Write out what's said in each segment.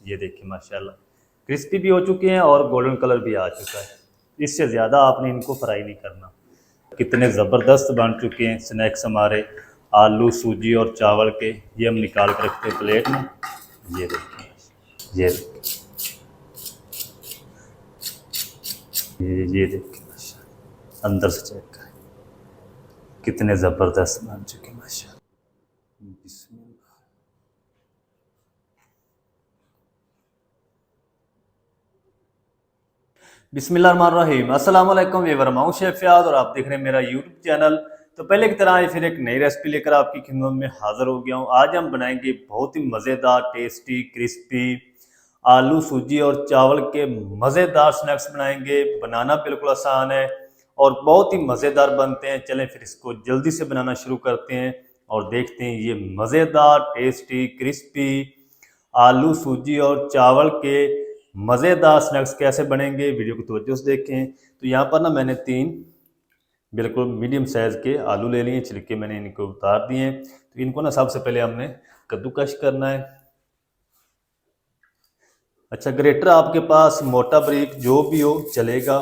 ये देखिए माशाल्लाह क्रिस्पी भी हो चुके हैं और गोल्डन कलर भी आ चुका है। इससे ज़्यादा आपने इनको फ्राई नहीं करना। कितने ज़बरदस्त बन चुके हैं स्नैक्स हमारे आलू सूजी और चावल के। ये हम निकाल कर रखते हैं प्लेट में। ये देखिए ये देखिए अंदर से चेक करें कितने ज़बरदस्त बन चुके हैं माशाल्लाह। बिस्मिल्लाहिर्रहमानिर्रहीम। अस्सलाम वालेकुम व्यूअर, मैं हूं शेफ फयाद और आप देख रहे हैं मेरा यूट्यूब चैनल। तो पहले की तरह फिर एक नई रेसिपी लेकर आपकी खिदमत में हाजिर हो गया हूं। आज हम बनाएंगे बहुत ही मज़ेदार टेस्टी क्रिस्पी आलू सूजी और चावल के मज़ेदार स्नैक्स बनाएंगे। बनाना बिल्कुल आसान है और बहुत ही मज़ेदार बनते हैं। चलें फिर इसको जल्दी से बनाना शुरू करते हैं और देखते हैं ये मज़ेदार टेस्टी क्रिस्पी आलू सूजी और चावल के मज़ेदार स्नैक्स कैसे बनेंगे। वीडियो को तवज्जो से देखें। तो यहाँ पर ना मैंने 3 बिल्कुल मीडियम साइज़ के आलू ले लिए, छिलके मैंने इनको उतार दिए। तो इनको ना सबसे पहले हमने कद्दूकश करना है। अच्छा, ग्रेटर आपके पास मोटा बारीक जो भी हो चलेगा।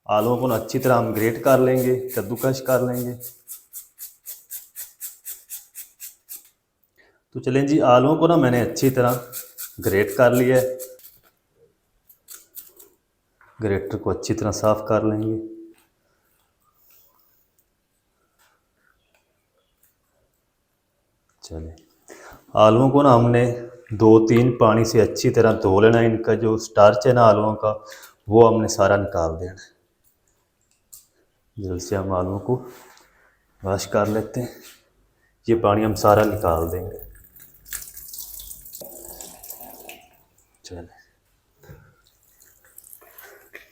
आलूओं को ना अच्छी तरह हम ग्रेट कर लेंगे, कद्दूकश कर लेंगे। तो चलें जी, आलूओं को ना मैंने अच्छी तरह ग्रेट कर लिया है। ग्रेटर को अच्छी तरह साफ कर लेंगे। चलिए, आलूओं को ना हमने 2-3 पानी से अच्छी तरह धो लेना है। इनका जो स्टार्च है ना आलूओं का, वो हमने सारा निकाल देना है। जल्द से हम आलूओं को वॉश कर लेते हैं। ये पानी हम सारा निकाल देंगे। चलिए,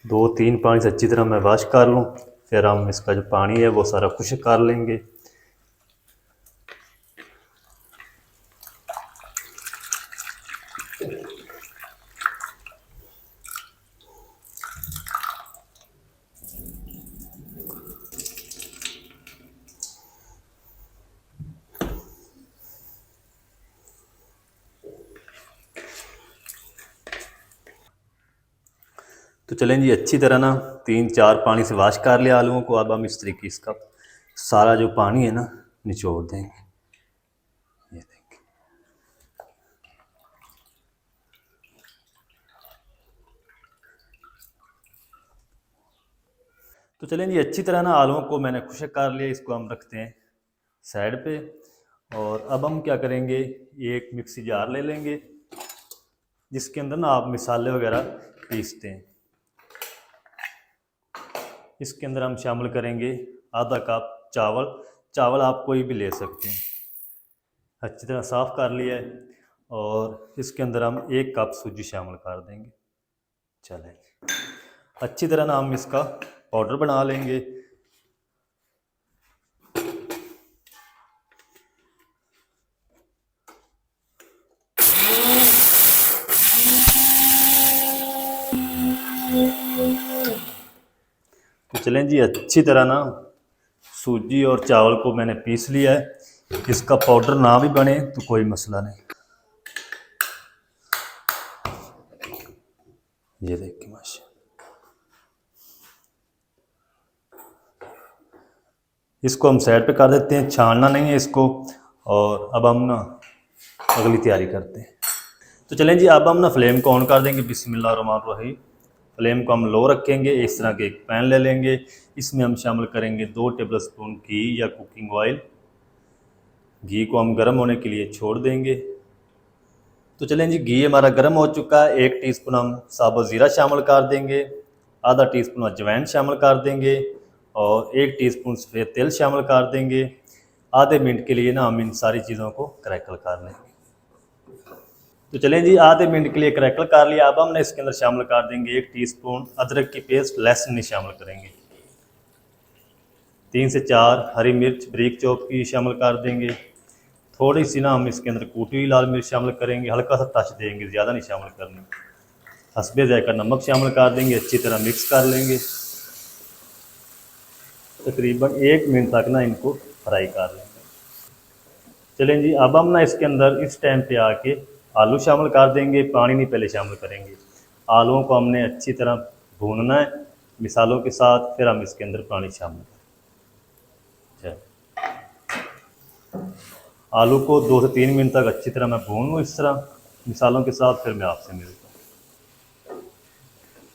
2-3 पानी से अच्छी तरह मैं वॉश कर लूँ, फिर हम इसका जो पानी है वो सारा खुश्क कर लेंगे। तो चलें जी, अच्छी तरह ना 3-4 पानी से वॉश कर लिया आलूओं को। अब हम इस तरीके इसका सारा जो पानी है ना निचोड़ देंगे। ये देखें, तो चलें जी, अच्छी तरह ना आलूओं को मैंने खुश्क कर लिया। इसको हम रखते हैं साइड पे। और अब हम क्या करेंगे, एक मिक्सी जार ले लेंगे जिसके अंदर ना आप मसाले वगैरह पीसते हैं। इसके अंदर हम शामिल करेंगे आधा कप चावल। चावल आप कोई भी ले सकते हैं। अच्छी तरह साफ़ कर लिया है। और इसके अंदर हम 1 कप सूजी शामिल कर देंगे। चलें, अच्छी तरह ना हम इसका पाउडर बना लेंगे। तो चलें जी, अच्छी तरह ना सूजी और चावल को मैंने पीस लिया है। इसका पाउडर ना भी बने तो कोई मसला नहीं। ये देखिए माशा, इसको हम साइड पे कर देते हैं, छानना नहीं है इसको। और अब हम ना अगली तैयारी करते हैं। तो चलें जी, अब हम ना फ्लेम को ऑन कर देंगे। बिस्मिल्लाहिर्रहमानिर्रहीम। फ्लेम को हम लो रखेंगे। इस तरह के एक पैन ले लेंगे। इसमें हम शामिल करेंगे 2 टेबल स्पून घी या कुकिंग ऑयल। घी को हम गर्म होने के लिए छोड़ देंगे। तो चलें जी, घी हमारा गर्म हो चुका है। 1 टीस्पून हम साबुत ज़ीरा शामिल कर देंगे। आधा टीस्पून अजवाइन शामिल कर देंगे और 1 टीस्पून सफ़ेद तेल शामिल कर देंगे। आधे मिनट के लिए ना हम इन सारी चीज़ों को क्रैकल कर लेंगे। तो चलें जी, आधे मिनट के लिए क्रैकल कर लिया। अब हमने इसके अंदर शामिल कर देंगे 1 टीस्पून अदरक की पेस्ट, लहसुन नहीं शामिल करेंगे। 3 से 4 हरी मिर्च बारीक चॉप की शामिल कर देंगे। थोड़ी सी ना हम इसके अंदर कूटी हुई लाल मिर्च शामिल करेंगे, हल्का सा टच देंगे, ज़्यादा नहीं शामिल करनी। हस्बे जायका नमक शामिल कर देंगे। अच्छी तरह मिक्स कर लेंगे। तकरीबन 1 मिनट तक ना इनको फ्राई कर लेंगे। चलें जी, अब हम ना इसके अंदर इस टाइम पे आके आलू शामिल कर देंगे, पानी नहीं पहले शामिल करेंगे। आलूओं को हमने अच्छी तरह भूनना है मिसालों के साथ, फिर हम इसके अंदर पानी शामिल करें। आलू को 2 से 3 मिनट तक अच्छी तरह मैं भून लूँ इस तरह मिसालों के साथ, फिर मैं आपसे मिलता हूँ।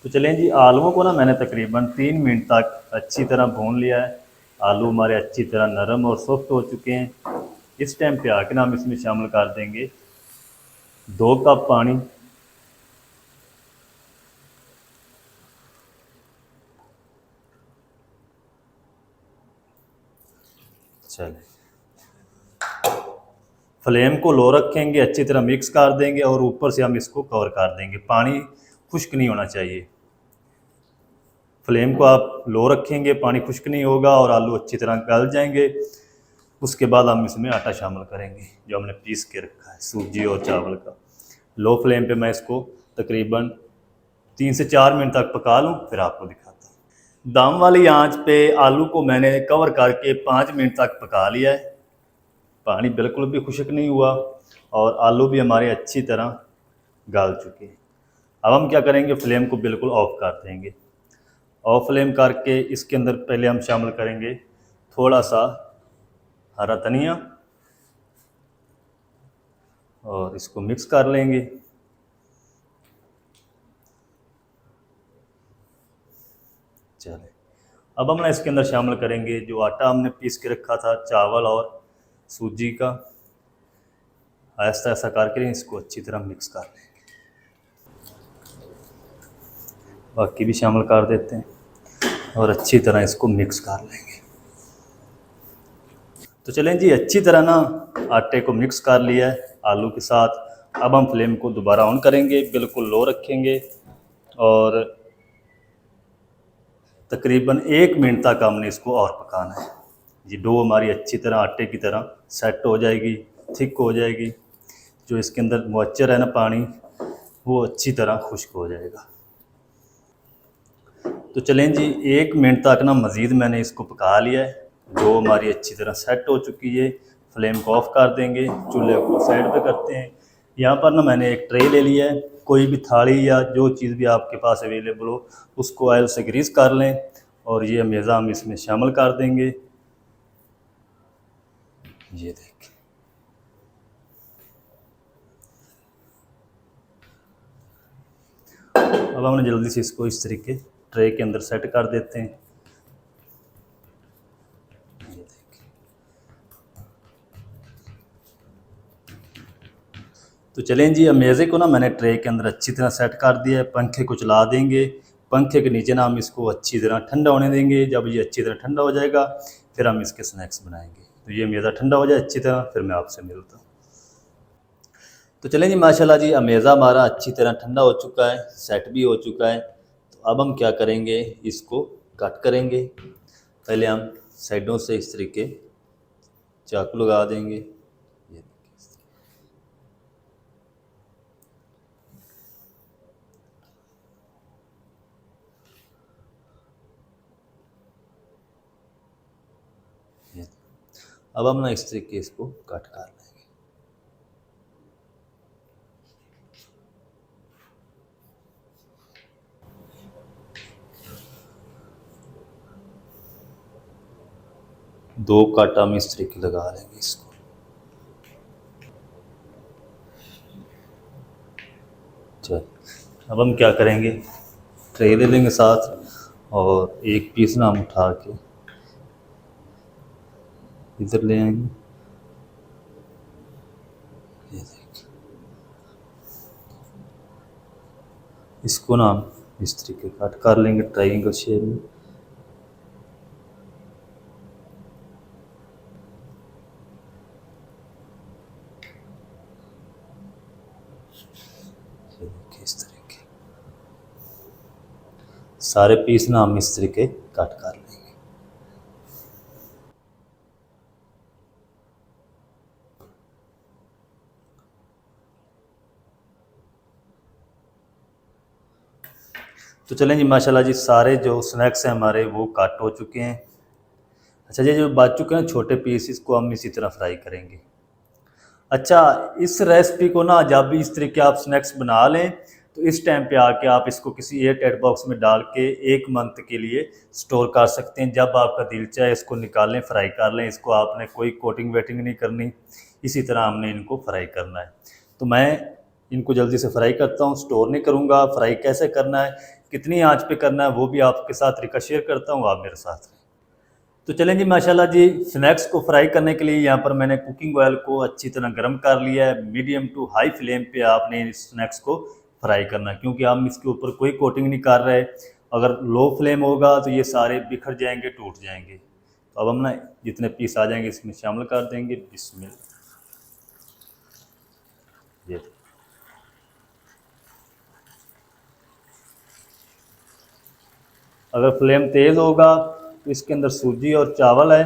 तो चलें जी, आलूओं को ना मैंने तकरीबन 3 मिनट तक अच्छी तरह भून लिया है। आलू हमारे अच्छी तरह नरम और सॉफ्ट हो चुके हैं। इस टाइम पे आके ना हम इसमें शामिल कर देंगे 2 कप पानी। चले, फ्लेम को लो रखेंगे, अच्छी तरह मिक्स कर देंगे और ऊपर से हम इसको कवर कर देंगे। पानी खुश्क नहीं होना चाहिए। फ्लेम को आप लो रखेंगे, पानी खुश्क नहीं होगा और आलू अच्छी तरह गल जाएंगे। उसके बाद हम इसमें आटा शामिल करेंगे जो हमने पीस के रखा है, सूजी और चावल का। लो फ्लेम पे मैं इसको तकरीबन 3 से 4 मिनट तक पका लूँ, फिर आपको दिखाता हूँ। दम वाली आंच पे आलू को मैंने कवर करके 5 मिनट तक पका लिया है। पानी बिल्कुल भी खुश्क नहीं हुआ और आलू भी हमारे अच्छी तरह गल चुके हैं। अब हम क्या करेंगे, फ्लेम को बिल्कुल ऑफ कर देंगे। ऑफ फ्लेम करके इसके अंदर पहले हम शामिल करेंगे थोड़ा सा हरा धनिया और इसको मिक्स कर लेंगे। चले, अब हम ना इसके अंदर शामिल करेंगे जो आटा हमने पीस के रखा था चावल और सूजी का। ऐसा ऐसा करके इसको अच्छी तरह मिक्स कर लेंगे। बाकी भी शामिल कर देते हैं और अच्छी तरह इसको मिक्स कर लेंगे। तो चलें जी, अच्छी तरह ना आटे को मिक्स कर लिया है आलू के साथ। अब हम फ्लेम को दोबारा ऑन करेंगे, बिल्कुल लो रखेंगे और तकरीबन 1 मिनट तक हमने इसको और पकाना है। ये डो हमारी अच्छी तरह आटे की तरह सेट हो जाएगी, थिक हो जाएगी। जो इसके अंदर मॉइस्चर है ना पानी, वो अच्छी तरह खुश्क हो जाएगा। तो चलें जी, 1 मिनट तक ना मज़ीद मैंने इसको पका लिया है। डो हमारी अच्छी तरह सेट हो चुकी है। फ्लेम को ऑफ कर देंगे, चूल्हे को साइड पे करते हैं। यहाँ पर ना मैंने एक ट्रे ले लिया है। कोई भी थाली या जो चीज़ भी आपके पास अवेलेबल हो उसको ऑयल से ग्रीस कर लें और ये मेज़ा हम इसमें शामिल कर देंगे। ये देखें, अब हमने जल्दी से इसको इस तरीके ट्रे के अंदर सेट कर देते हैं। ये देखें, तो चलें जी, मेज़े को ना मैंने ट्रे के अंदर अच्छी तरह सेट कर दिया है। पंखे को चला देंगे, पंखे के नीचे ना हम इसको अच्छी तरह ठंडा होने देंगे। जब ये अच्छी तरह ठंडा हो जाएगा फिर हम इसके स्नैक्स बनाएंगे। तो ये मेज़ा ठंडा हो जाए अच्छी तरह, फिर मैं आपसे मिलता हूँ। तो चलें जी, माशाल्लाह जी, मेज़ा हमारा अच्छी तरह ठंडा हो चुका है, सेट भी हो चुका है। तो अब हम क्या करेंगे, इसको कट करेंगे। पहले हम साइडों से इस तरीके चाकू लगा देंगे। ये अब हम ना इस तरीके इसको कट कर लेंगे। दो कट हम इस तरीके लगा लेंगे इसको। चल, अब हम क्या करेंगे, ट्रे ले लेंगे साथ और एक पीस ना हम उठा के इधर ले आएंगे। ये देखिए, इसको ना हम इस तरीके कट कर लेंगे ट्रायंगल शेप में। इस तरीके सारे पीस ना हम इस तरीके कट कर लेंगे। तो चलें जी, माशाल्लाह जी, सारे जो स्नैक्स हैं हमारे वो कट हो चुके हैं। अच्छा जी, जो बच चुके हैं छोटे पीस, इसको हम इसी तरह फ्राई करेंगे। अच्छा, इस रेसिपी को ना जब भी इस तरीके आप स्नैक्स बना लें तो इस टाइम पे आके आप इसको किसी एयर टाइट बॉक्स में डाल के 1 मंथ के लिए स्टोर कर सकते हैं। जब आपका दिल चाहे इसको निकालें, फ्राई कर लें। इसको आपने कोई कोटिंग वेटिंग नहीं करनी, इसी तरह हमने इनको फ्राई करना है। तो मैं इनको जल्दी से फ्राई करता हूँ, स्टोर नहीं करूँगा। फ्राई कैसे करना है, कितनी आंच पे करना है, वो भी आपके साथ तरीका शेयर करता हूँ, आप मेरे साथ रहें। तो चलें जी, माशाल्लाह जी, स्नैक्स को फ्राई करने के लिए यहाँ पर मैंने कुकिंग ऑयल को अच्छी तरह गर्म कर लिया है। मीडियम टू हाई फ्लेम पे आपने इस स्नैक्स को फ्राई करना है, क्योंकि हम इसके ऊपर कोई कोटिंग नहीं कर रहे। अगर लो फ्लेम होगा तो ये सारे बिखर जाएंगे, टूट जाएंगे। तो अब हम ना जितने पीस आ जाएंगे इसमें शामिल कर देंगे। बिस्मिल्लाह। ये अगर फ्लेम तेज़ होगा तो इसके अंदर सूजी और चावल है,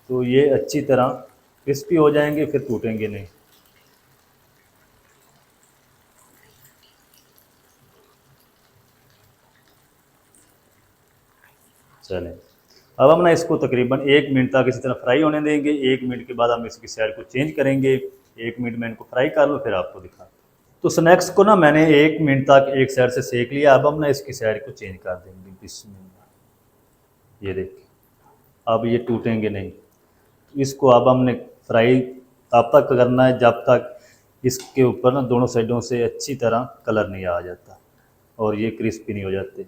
तो ये अच्छी तरह क्रिस्पी हो जाएंगे, फिर टूटेंगे नहीं। चलें, अब हम ना इसको तकरीबन 1 मिनट तक इसी तरह फ्राई होने देंगे। 1 मिनट के बाद हम इसकी साइड को चेंज करेंगे। 1 मिनट में इनको फ्राई कर लो, फिर आपको दिखा। तो स्नैक्स को ना मैंने 1 मिनट तक एक साइड से सेक लिया। अब हम ना इसकी साइड को चेंज कर देंगे। बिस्मिल्लाह। ये देखिए, अब ये टूटेंगे नहीं। इसको अब हमने फ्राई तब तक करना है जब तक इसके ऊपर ना दोनों साइडों से अच्छी तरह कलर नहीं आ जाता और ये क्रिस्पी नहीं हो जाते।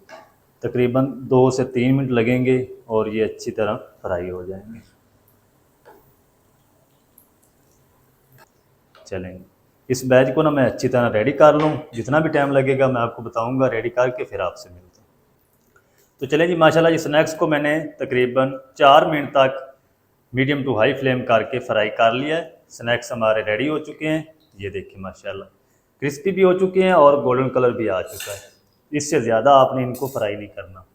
तकरीबन 2 से 3 मिनट लगेंगे और ये अच्छी तरह फ्राई हो जाएंगे। चलेंगे, इस बैच को ना मैं अच्छी तरह रेडी कर लूँ। जितना भी टाइम लगेगा मैं आपको बताऊंगा, रेडी करके फिर आपसे मिलता हूँ। तो चलें जी, माशाल्लाह जी, स्नैक्स को मैंने तकरीबन 4 मिनट तक मीडियम टू हाई फ्लेम करके फ्राई कर लिया है। स्नैक्स हमारे रेडी हो चुके हैं। ये देखिए माशाल्लाह, क्रिस्पी भी हो चुके हैं और गोल्डन कलर भी आ चुका है। इससे ज़्यादा आपने इनको फ्राई नहीं करना।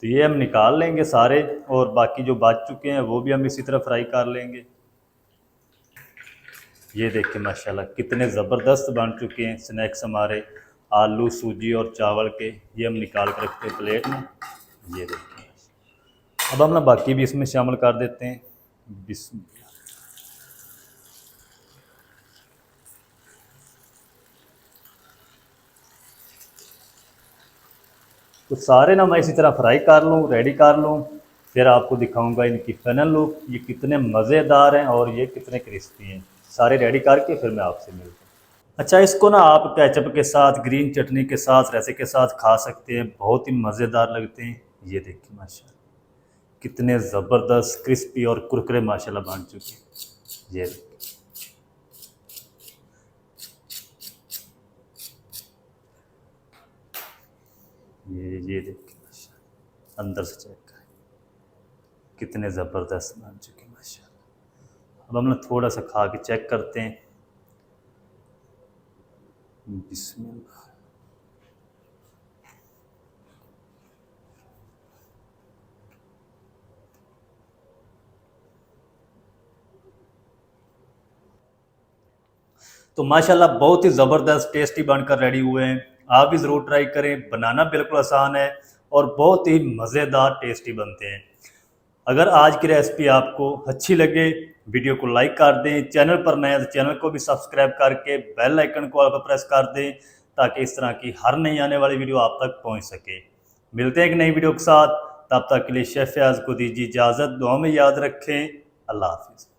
तो ये हम निकाल लेंगे सारे, और बाकी जो बच चुके हैं वो भी हम इसी तरह फ्राई कर लेंगे। ये देखिए माशाल्लाह कितने ज़बरदस्त बन चुके हैं स्नैक्स हमारे, आलू, सूजी और चावल के। ये हम निकाल कर रखते हैं प्लेट में। ये देखिए, अब हम ना बाकी भी इसमें शामिल कर देते हैं। बिस्मिल्लाह। तो सारे ना मैं इसी तरह फ्राई कर लूँ, रेडी कर लूँ, फिर आपको दिखाऊंगा इनकी फाइनल लुक। ये कितने मज़ेदार हैं और ये कितने क्रिस्पी हैं। सारे रेडी करके फिर मैं आपसे मिलता हूँ। अच्छा, इसको ना आप केचप के साथ, ग्रीन चटनी के साथ, रैसे के साथ खा सकते हैं। बहुत ही मज़ेदार लगते हैं। ये देखिए माशाल्लाह कितने ज़बरदस्त क्रिस्पी और कुरकुरे माशाल्लाह बन चुके हैं। ये ये देखिए माशाल्लाह, अंदर से चेक करें कितने ज़बरदस्त बन चुके हैं माशाल्लाह। अब हम ना थोड़ा सा खा के चेक करते हैं। बिस्मिल्लाह। तो माशाल्लाह बहुत ही ज़बरदस्त टेस्टी बनकर रेडी हुए हैं। आप भी ज़रूर ट्राई करें। बनाना बिल्कुल आसान है और बहुत ही मज़ेदार टेस्टी बनते हैं। अगर आज की रेसिपी आपको अच्छी लगे, वीडियो को लाइक कर दें। चैनल पर नए तो चैनल को भी सब्सक्राइब करके बेल आइकन को आप प्रेस कर दें, ताकि इस तरह की हर नई आने वाली वीडियो आप तक पहुंच सके। मिलते हैं एक नई वीडियो के साथ। तब तक के लिए शेफ फयाज को दीजिए इजाज़त। दुआ में याद रखें। अल्लाह हाफिज़।